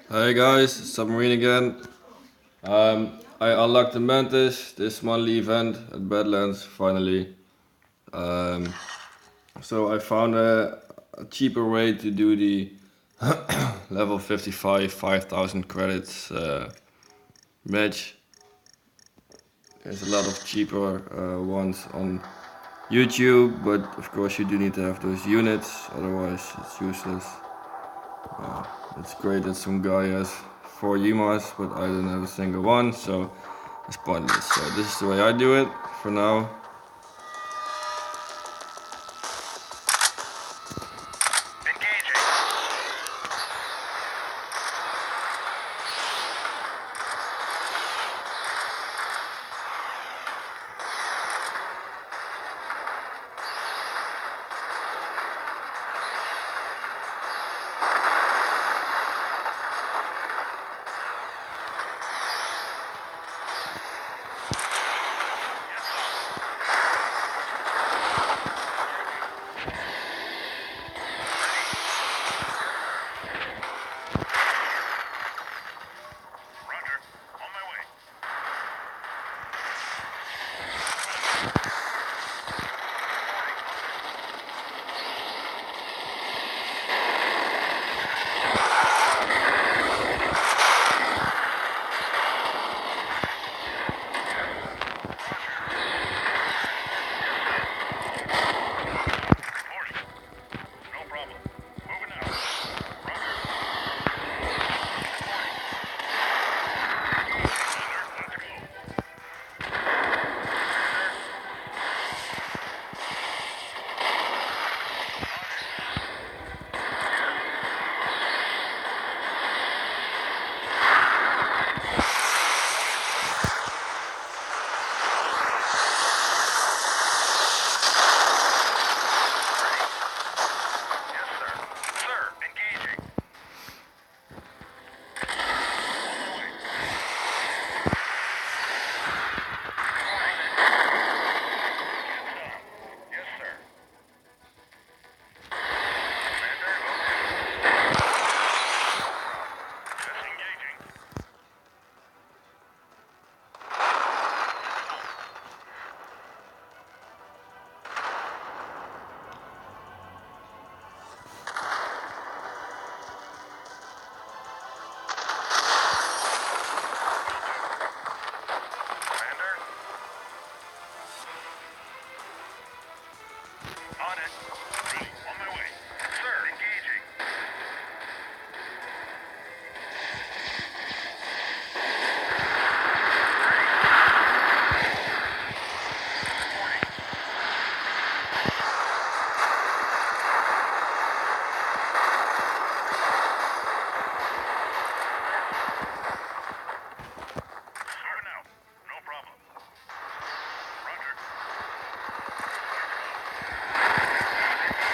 Hey guys, Submarine again. I unlocked the Mantis, this monthly event at Badlands, finally. So I found a cheaper way to do the level 55, 5000 credits match. There's a lot of cheaper ones on YouTube, but of course you do need to have those units, otherwise it's useless. It's great that some guy has 4 UMAs, but I don't have a single one, so it's pointless. So this is the way I do it for now.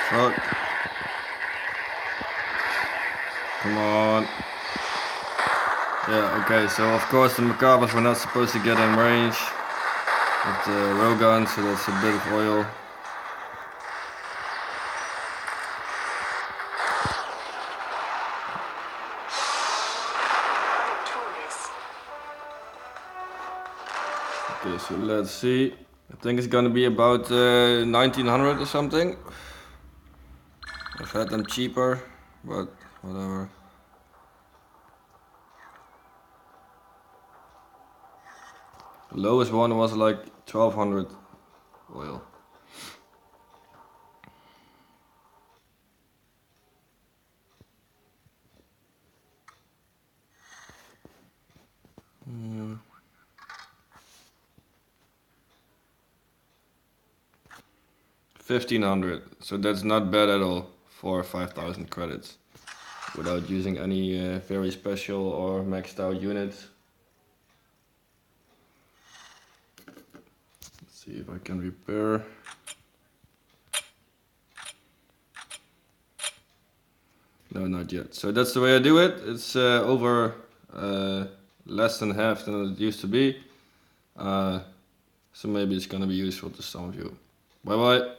Fuck. Come on. Yeah, okay, so of course the Wcras were not supposed to get in range with the railgun, so that's a bit of oil. Okay, so let's see. I think it's gonna be about 1900 or something. I've had them cheaper, but whatever. The lowest one was like 1200 oil. Mm. 1500, so that's not bad at all for 5000 credits without using any very special or maxed out units. Let's see if I can repair. No, not yet. So that's the way I do it. It's over less than half than it used to be. So maybe it's gonna be useful to some of you. Bye bye.